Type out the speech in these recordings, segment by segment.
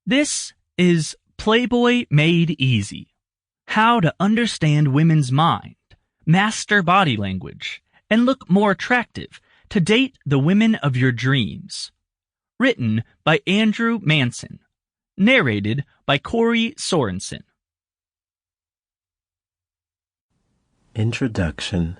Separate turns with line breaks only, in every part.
This is Playboy Made Easy. How to understand women's mind, master body language, and look more attractive to date the women of your dreams. Written by Andrew Manson. Narrated by Corey Sorensen.
Introduction.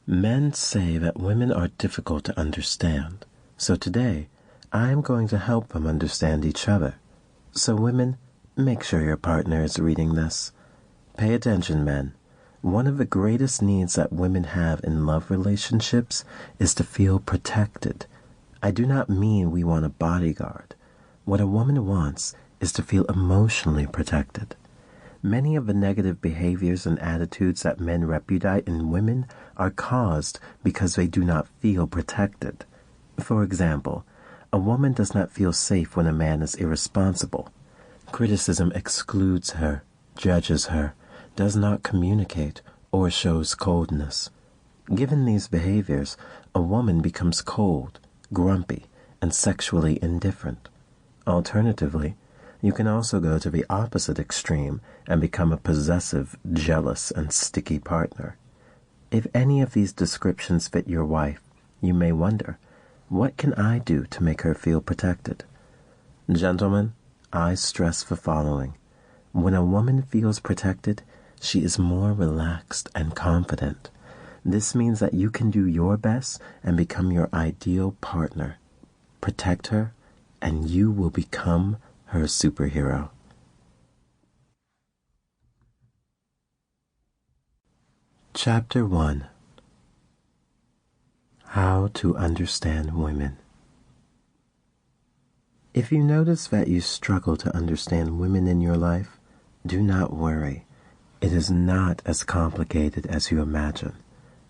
Men say that women are difficult to understand, so today I am going to help them understand each other. So women, make sure your partner is reading this. Pay attention, men. One of the greatest needs that women have in love relationships is to feel protected. I do not mean we want a bodyguard. What a woman wants is to feel emotionally protected. Many of the negative behaviors and attitudes that men repudiate in women are caused because they do not feel protected. For example, a woman does not feel safe when a man is irresponsible. Criticism excludes her, judges her, does not communicate, or shows coldness. Given these behaviors, a woman becomes cold, grumpy, and sexually indifferent. Alternatively, you can also go to the opposite extreme and become a possessive, jealous, and sticky partner. If any of these descriptions fit your wife, you may wonder, what can I do to make her feel protected? Gentlemen, I stress the following. When a woman feels protected, she is more relaxed and confident. This means that you can do your best and become your ideal partner. Protect her, and you will become her superhero. Chapter 1. How to Understand Women. If you notice that you struggle to understand women in your life, do not worry. It is not as complicated as you imagine.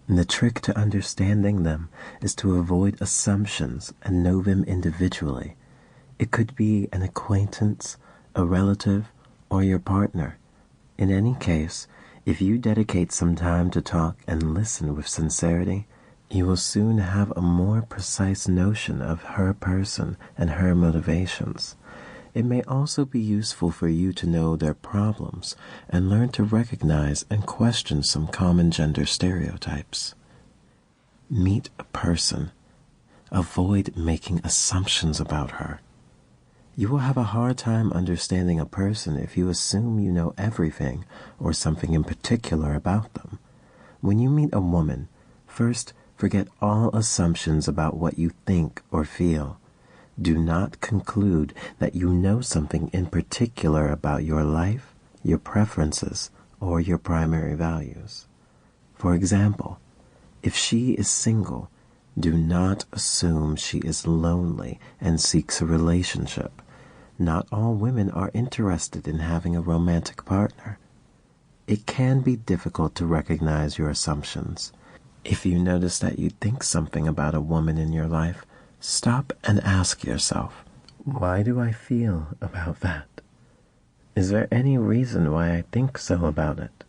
The trick to understanding them is to avoid assumptions and know them individually. It could be an acquaintance, a relative, or your partner. In any case, if you dedicate some time to talk and listen with sincerity, you will soon have a more precise notion of her person and her motivations. It may also be useful for you to know their problems and learn to recognize and question some common gender stereotypes. Meet a person. Avoid making assumptions about her. You will have a hard time understanding a person if you assume you know everything or something in particular about them. When you meet a woman, first forget all assumptions about what you think or feel. Do not conclude that you know something in particular about your life, your preferences, or your primary values. For example, if she is single, do not assume she is lonely and seeks a relationship. Not all women are interested in having a romantic partner. It can be difficult to recognize your assumptions. If you notice that you think something about a woman in your life, stop and ask yourself, why do I feel about that? Is there any reason why I think so about it?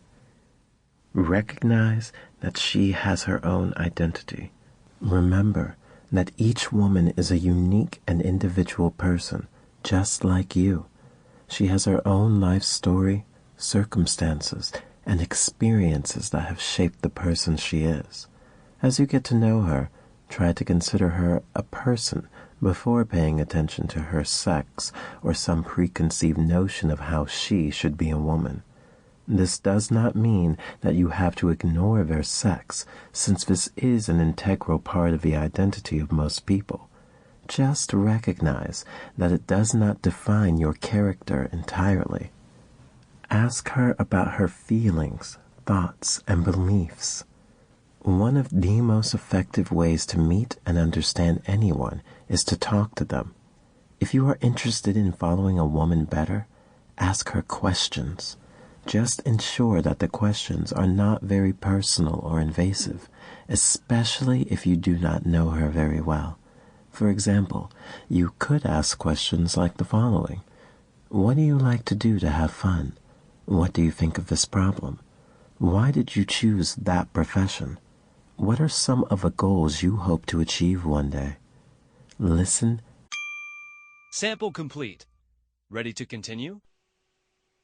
Recognize that she has her own identity. Remember that each woman is a unique and individual person, just like you. She has her own life story, circumstances, and experiences that have shaped the person she is. As you get to know her, try to consider her a person before paying attention to her sex or some preconceived notion of how she should be a woman. This does not mean that you have to ignore their sex, since this is an integral part of the identity of most people. Just recognize that it does not define your character entirely. Ask her about her feelings, thoughts, and beliefs. One of the most effective ways to meet and understand anyone is to talk to them. If you are interested in following a woman better, ask her questions. Just ensure that the questions are not very personal or invasive, especially if you do not know her very well. For example, you could ask questions like the following. What do you like to do to have fun? What do you think of this problem? Why did you choose that profession? What are some of the goals you hope to achieve one day? Listen
Sample complete. Ready to continue?